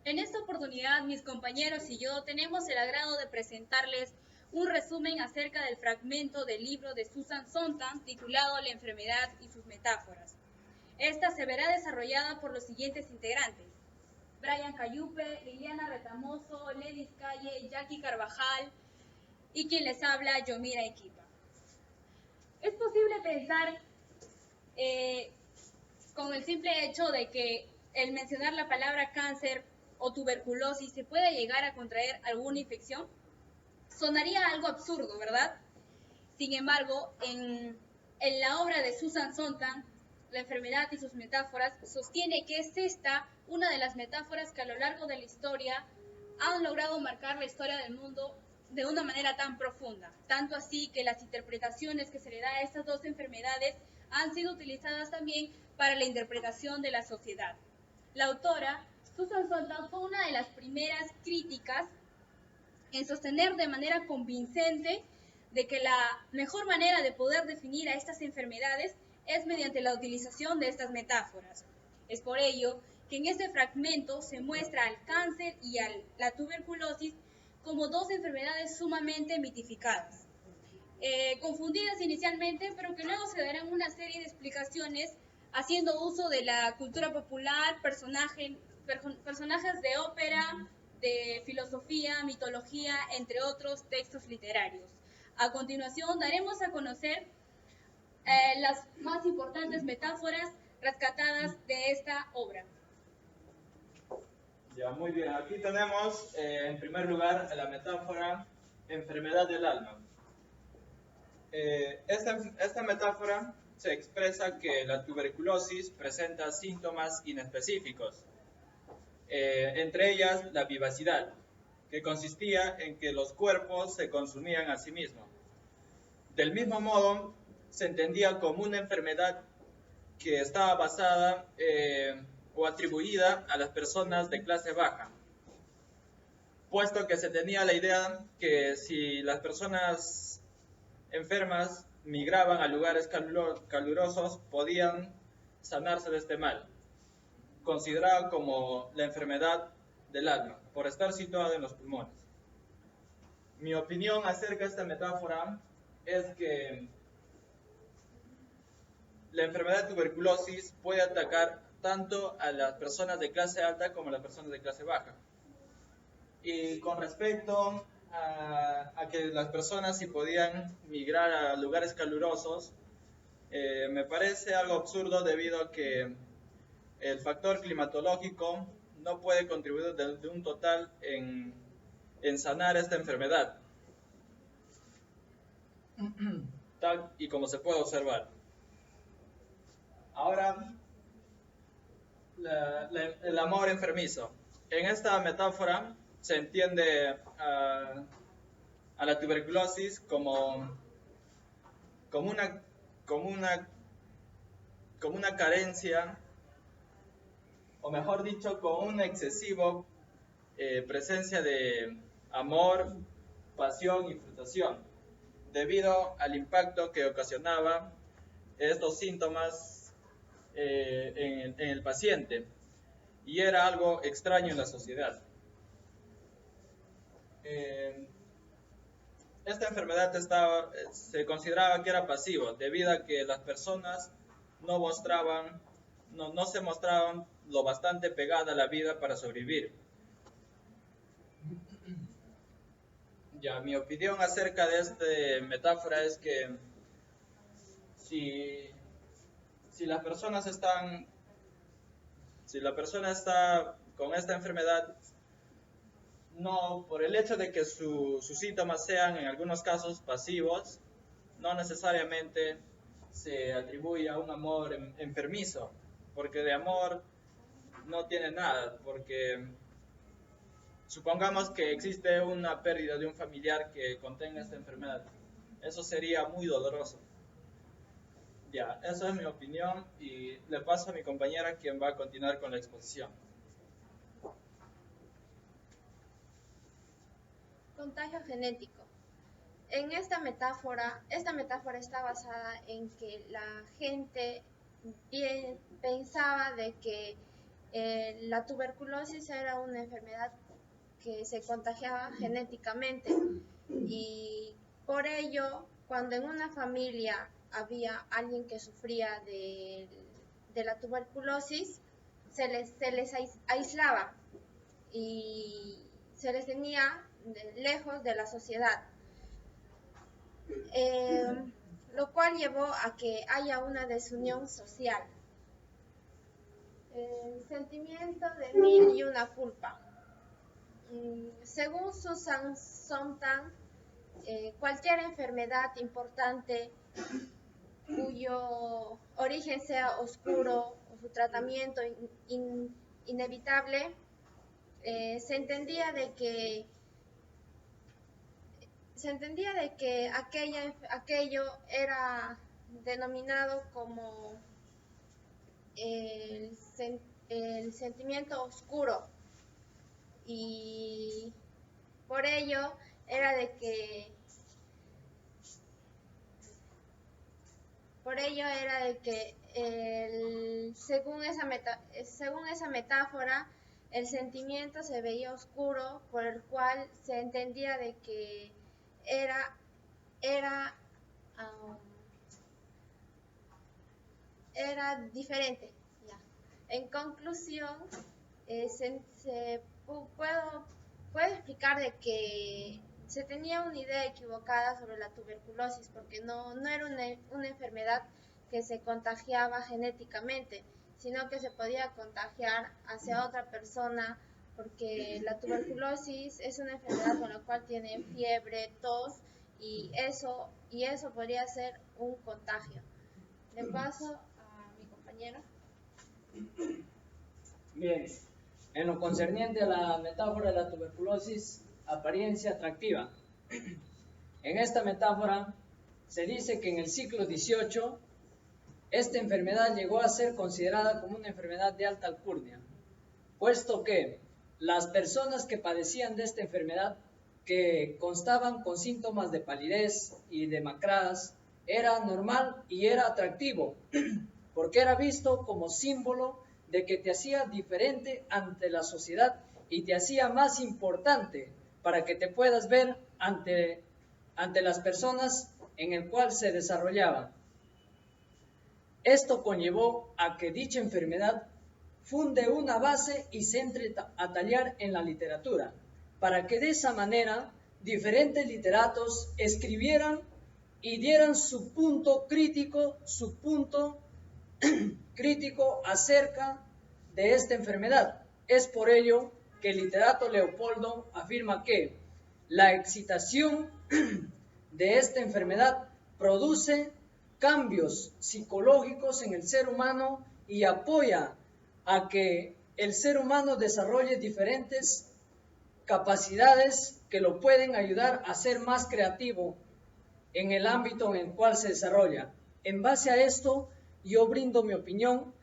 En esta oportunidad, mis compañeros y yo tenemos el agrado de presentarles un resumen acerca del fragmento del libro de Susan Sontag titulado La enfermedad y sus metáforas. Esta se verá desarrollada por los siguientes integrantes: Brian Cayupe, Liliana Retamoso, Ledis Calle, Jackie Carvajal y quien les habla, Yomira Equipa. Es posible pensar con el simple hecho de que el mencionar la palabra cáncer o tuberculosis se pueda llegar a contraer alguna infección. Sonaría algo absurdo, ¿verdad? Sin embargo, en la obra de Susan Sontag, La enfermedad y sus metáforas, sostiene que es esta una de las metáforas que a lo largo de la historia han logrado marcar la historia del mundo de una manera tan profunda, tanto así que las interpretaciones que se le da a estas dos enfermedades han sido utilizadas también para la interpretación de la sociedad. La autora, Susan Sontag, fue una de las primeras críticas en sostener de manera convincente de que la mejor manera de poder definir a estas enfermedades es mediante la utilización de estas metáforas. Es por ello que en este fragmento se muestra al cáncer y a la tuberculosis como dos enfermedades sumamente mitificadas, confundidas inicialmente, pero que luego se darán una serie de explicaciones haciendo uso de la cultura popular, personajes de ópera, de filosofía, mitología, entre otros textos literarios. A continuación daremos a conocer las más importantes metáforas rescatadas de esta obra. Ya, muy bien. Aquí tenemos, en primer lugar, la metáfora enfermedad del alma. Esta metáfora se expresa que la tuberculosis presenta síntomas inespecíficos, entre ellas la vivacidad, que consistía en que los cuerpos se consumían a sí mismos. Del mismo modo, se entendía como una enfermedad que estaba basada o atribuida a las personas de clase baja, puesto que se tenía la idea que si las personas enfermas migraban a lugares calurosos podían sanarse de este mal, considerado como la enfermedad del alma, por estar situada en los pulmones. Mi opinión acerca de esta metáfora es que la enfermedad de tuberculosis puede atacar tanto a las personas de clase alta como a las personas de clase baja. Y con respecto a que las personas si podían migrar a lugares calurosos, me parece algo absurdo debido a que el factor climatológico no puede contribuir de un total en sanar esta enfermedad, tal y como se puede observar. Ahora, el amor enfermizo. En esta metáfora se entiende a la tuberculosis como una carencia, o mejor dicho, con una excesiva presencia de amor, pasión y frustración, debido al impacto que ocasionaba estos síntomas en el paciente, y era algo extraño en la sociedad. Esta enfermedad se consideraba que era pasivo, debido a que las personas no se mostraban lo bastante pegada a la vida para sobrevivir. Ya, mi opinión acerca de esta metáfora es que si la persona está con esta enfermedad, no, por el hecho de que sus síntomas sean en algunos casos pasivos, no necesariamente se atribuye a un amor enfermizo, porque de amor no tiene nada, porque supongamos que existe una pérdida de un familiar que contenga esta enfermedad, eso sería muy doloroso. Ya, esa es mi opinión y le paso a mi compañera quien va a continuar con la exposición. Contagio genético. En esta metáfora está basada en que la gente pensaba de que La tuberculosis era una enfermedad que se contagiaba genéticamente y por ello, cuando en una familia había alguien que sufría de la tuberculosis, se les aislaba y se les tenía lejos de la sociedad, lo cual llevó a que haya una desunión social. El sentimiento de mil y una culpa. Según Susan Sontag, cualquier enfermedad importante cuyo origen sea oscuro o su tratamiento inevitable, se entendía de que aquello era denominado como el sentimiento oscuro, y por ello era de que según esa metáfora, el sentimiento se veía oscuro, por el cual se entendía de que era diferente. Ya. En conclusión, puedo explicar de que se tenía una idea equivocada sobre la tuberculosis, porque no era una enfermedad que se contagiaba genéticamente, sino que se podía contagiar hacia otra persona, porque la tuberculosis es una enfermedad con la cual tiene fiebre, tos, y eso podría ser un contagio. Le paso a mi compañero. Bien, en lo concerniente a la metáfora de la tuberculosis, apariencia atractiva. En esta metáfora se dice que en el siglo XVIII esta enfermedad llegó a ser considerada como una enfermedad de alta alcurnia, puesto que las personas que padecían de esta enfermedad, que constaban con síntomas de palidez y demacradas, era normal y era atractivo, porque era visto como símbolo de que te hacía diferente ante la sociedad y te hacía más importante para que te puedas ver ante las personas en el cual se desarrollaba. Esto conllevó a que dicha enfermedad funde una base y se entre a tallar en la literatura, para que de esa manera diferentes literatos escribieran y dieran su punto crítico acerca de esta enfermedad. Es por ello que el literato Leopoldo afirma que la excitación de esta enfermedad produce cambios psicológicos en el ser humano y apoya a que el ser humano desarrolle diferentes capacidades que lo pueden ayudar a ser más creativo en el ámbito en el cual se desarrolla. En base a esto, yo brindo mi opinión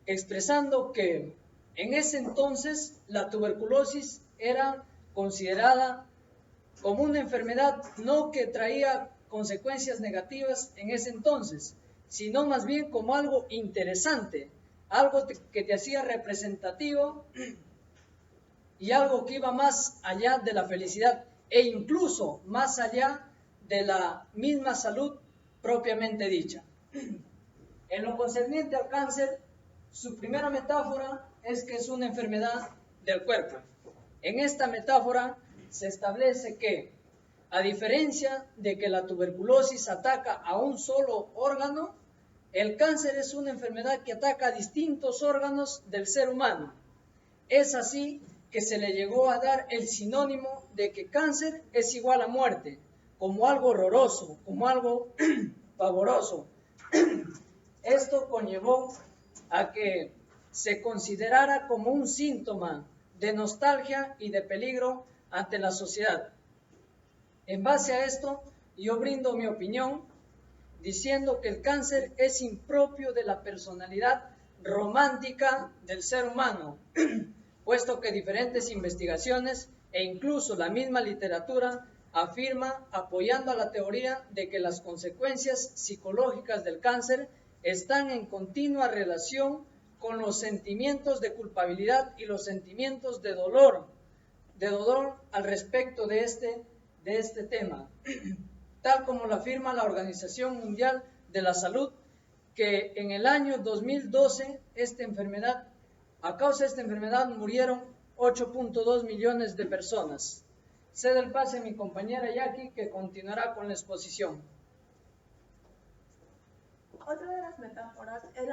expresando que en ese entonces la tuberculosis era considerada como una enfermedad no que traía consecuencias negativas en ese entonces, sino más bien como algo interesante, algo que te hacía representativo y algo que iba más allá de la felicidad e incluso más allá de la misma salud propiamente dicha. En lo concerniente al cáncer, su primera metáfora es que es una enfermedad del cuerpo. En esta metáfora se establece que, a diferencia de que la tuberculosis ataca a un solo órgano, el cáncer es una enfermedad que ataca a distintos órganos del ser humano. Es así que se le llegó a dar el sinónimo de que cáncer es igual a muerte, como algo horroroso, como algo pavoroso. Esto conllevó a que se considerara como un síntoma de nostalgia y de peligro ante la sociedad. En base a esto, yo brindo mi opinión diciendo que el cáncer es impropio de la personalidad romántica del ser humano, puesto que diferentes investigaciones e incluso la misma literatura afirma, apoyando a la teoría de que las consecuencias psicológicas del cáncer están en continua relación con los sentimientos de culpabilidad y los sentimientos de dolor al respecto de este tema, tal como lo afirma la Organización Mundial de la Salud, que en el año 2012 a causa de esta enfermedad murieron 8.2 millones de personas. Cedo el pase a mi compañera Jackie, que continuará con la exposición. Otra de las metáforas es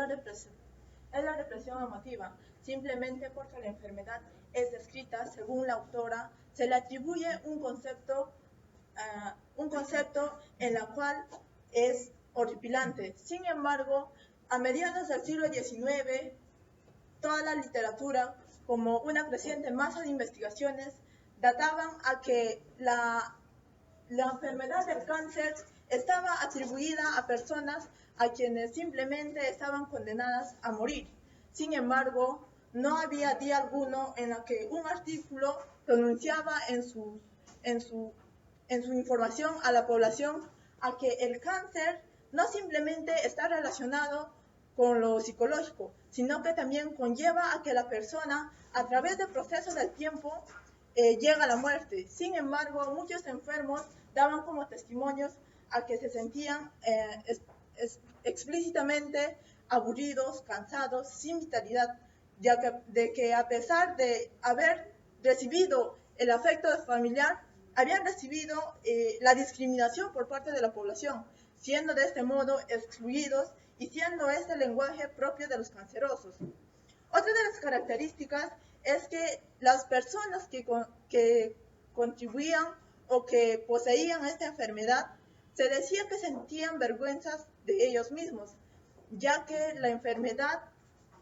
la represión emotiva. Simplemente porque la enfermedad es descrita, según la autora, se le atribuye un concepto en la cual es horripilante. Sin embargo, a mediados del siglo XIX, toda la literatura, como una creciente masa de investigaciones, databan a que la enfermedad del cáncer estaba atribuida a personas a quienes simplemente estaban condenadas a morir. Sin embargo, no había día alguno en el que un artículo pronunciaba en su información a la población a que el cáncer no simplemente está relacionado con lo psicológico, sino que también conlleva a que la persona, a través del proceso del tiempo, llega a la muerte. Sin embargo, muchos enfermos daban como testimonios a que se sentían explícitamente aburridos, cansados, sin vitalidad, de que a pesar de haber recibido el afecto familiar, habían recibido la discriminación por parte de la población, siendo de este modo excluidos y siendo este el lenguaje propio de los cancerosos. Otra de las características es que las personas que contribuían o que poseían esta enfermedad, se decía que sentían vergüenzas de ellos mismos, ya que la enfermedad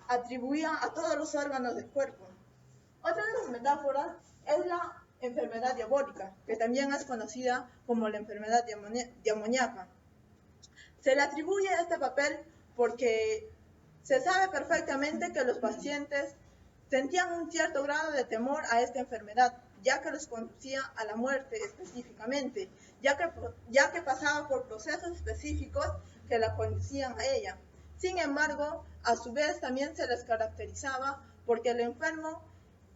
atribuía a todos los órganos del cuerpo. Otra de las metáforas es la enfermedad diabólica, que también es conocida como la enfermedad demoníaca. Se le atribuye este papel porque se sabe perfectamente que los pacientes sentían un cierto grado de temor a esta enfermedad, ya que los conducía a la muerte específicamente, ya que pasaba por procesos específicos que la conducían a ella. Sin embargo, a su vez también se les caracterizaba porque el enfermo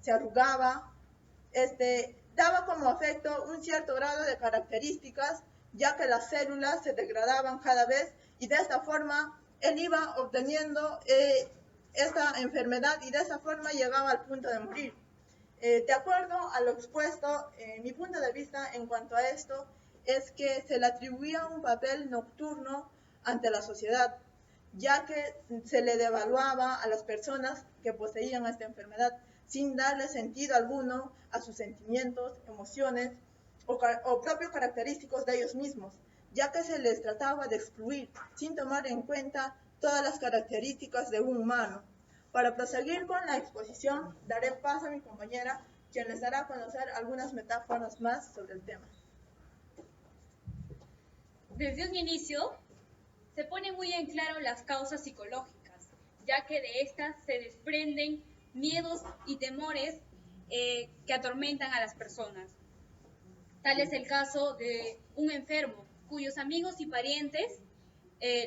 se arrugaba, daba como efecto un cierto grado de características, ya que las células se degradaban cada vez y de esta forma él iba obteniendo esta enfermedad y de esa forma llegaba al punto de morir. De acuerdo a lo expuesto, mi punto de vista en cuanto a esto es que se le atribuía un papel nocturno ante la sociedad, ya que se le devaluaba a las personas que poseían esta enfermedad sin darle sentido alguno a sus sentimientos, emociones o propios característicos de ellos mismos, ya que se les trataba de excluir sin tomar en cuenta todas las características de un humano. Para proseguir con la exposición, daré paso a mi compañera, quien les dará a conocer algunas metáforas más sobre el tema. Desde un inicio, se pone muy en claro las causas psicológicas, ya que de estas se desprenden miedos y temores que atormentan a las personas. Tal es el caso de un enfermo cuyos amigos y parientes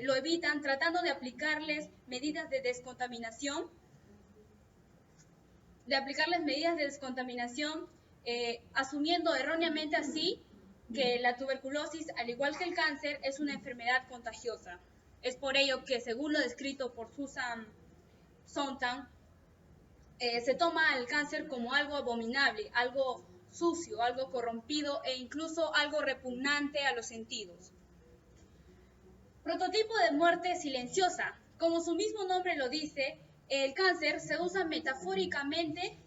lo evitan tratando de aplicarles medidas de descontaminación, asumiendo erróneamente así que la tuberculosis, al igual que el cáncer, es una enfermedad contagiosa. Es por ello que, según lo descrito por Susan Sontag, se toma al cáncer como algo abominable, algo sucio, algo corrompido e incluso algo repugnante a los sentidos. Prototipo de muerte silenciosa. Como su mismo nombre lo dice, el cáncer se usa metafóricamente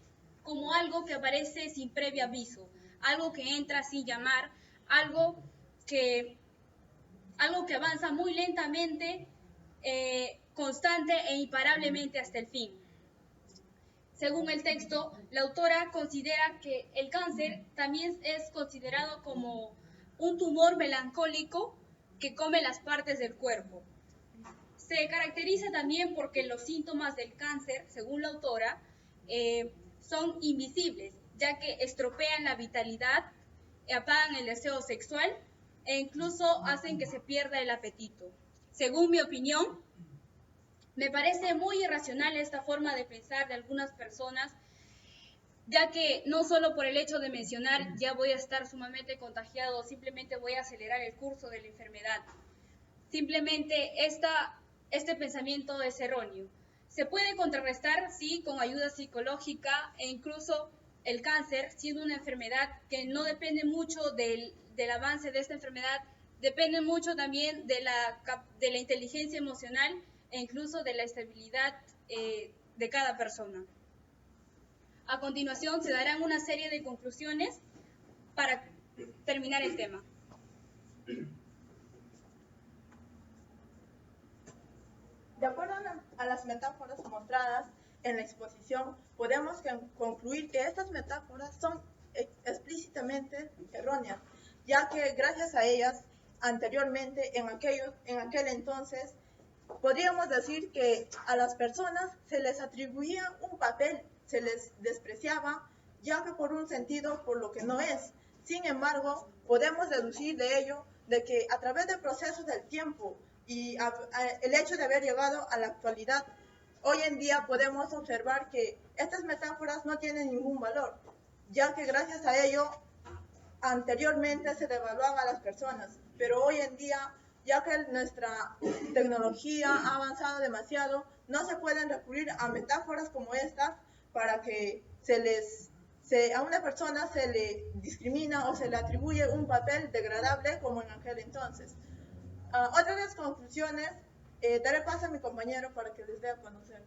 como algo que aparece sin previo aviso, algo que entra sin llamar, algo que avanza muy lentamente, constante e imparablemente hasta el fin. Según el texto, la autora considera que el cáncer también es considerado como un tumor melancólico que come las partes del cuerpo. Se caracteriza también porque los síntomas del cáncer, según la autora, son invisibles, ya que estropean la vitalidad, apagan el deseo sexual e incluso hacen que se pierda el apetito. Según mi opinión, Me parece muy irracional esta forma de pensar de algunas personas, ya que no solo por el hecho de mencionar ya voy a estar sumamente contagiado o simplemente voy a acelerar el curso de la enfermedad. Simplemente este pensamiento es erróneo. Se puede contrarrestar, sí, con ayuda psicológica e incluso el cáncer, siendo una enfermedad que no depende mucho del avance de esta enfermedad, depende mucho también de la inteligencia emocional e incluso de la estabilidad de cada persona. A continuación se darán una serie de conclusiones para terminar el tema. De acuerdo a las metáforas mostradas en la exposición, podemos concluir que estas metáforas son explícitamente erróneas, ya que gracias a ellas, anteriormente, en aquel entonces, podríamos decir que a las personas se les atribuía un papel, se les despreciaba, ya que por un sentido por lo que no es. Sin embargo, podemos deducir de ello de que a través del proceso del tiempo y el hecho de haber llegado a la actualidad, hoy en día podemos observar que estas metáforas no tienen ningún valor, ya que gracias a ello anteriormente se devaluaba a las personas, pero hoy en día, ya que nuestra tecnología ha avanzado demasiado, no se pueden recurrir a metáforas como estas para que a una persona se le discrimina o se le atribuye un papel degradable como en aquel entonces. Otra de las conclusiones, daré paso a mi compañero para que les dé a conocer.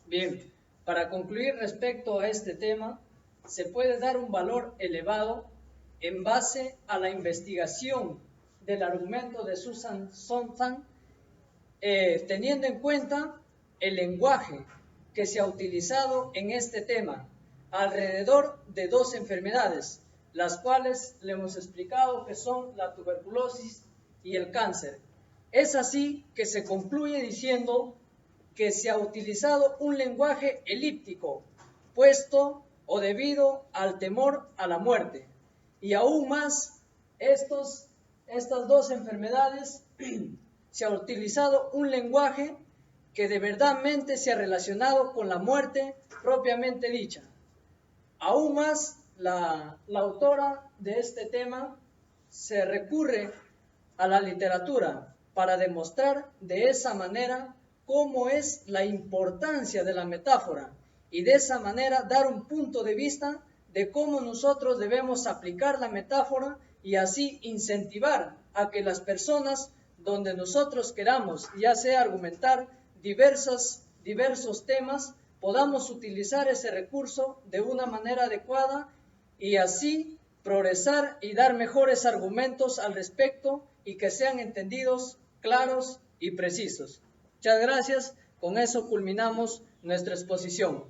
Bien, para concluir respecto a este tema, se puede dar un valor elevado en base a la investigación del argumento de Susan Sontag, teniendo en cuenta el lenguaje que se ha utilizado en este tema, alrededor de 2 enfermedades, las cuales le hemos explicado que son la tuberculosis y el cáncer. Es así que se concluye diciendo que se ha utilizado un lenguaje elíptico, puesto o debido al temor a la muerte. Y aún más, estas 2 enfermedades se ha utilizado un lenguaje que de verdadmente se ha relacionado con la muerte propiamente dicha. Aún más, la autora de este tema se recurre a la literatura para demostrar de esa manera cómo es la importancia de la metáfora y de esa manera dar un punto de vista de cómo nosotros debemos aplicar la metáfora y así incentivar a que las personas donde nosotros queramos, ya sea argumentar diversos temas, podamos utilizar ese recurso de una manera adecuada y así progresar y dar mejores argumentos al respecto y que sean entendidos, claros y precisos. Muchas gracias. Con eso culminamos nuestra exposición.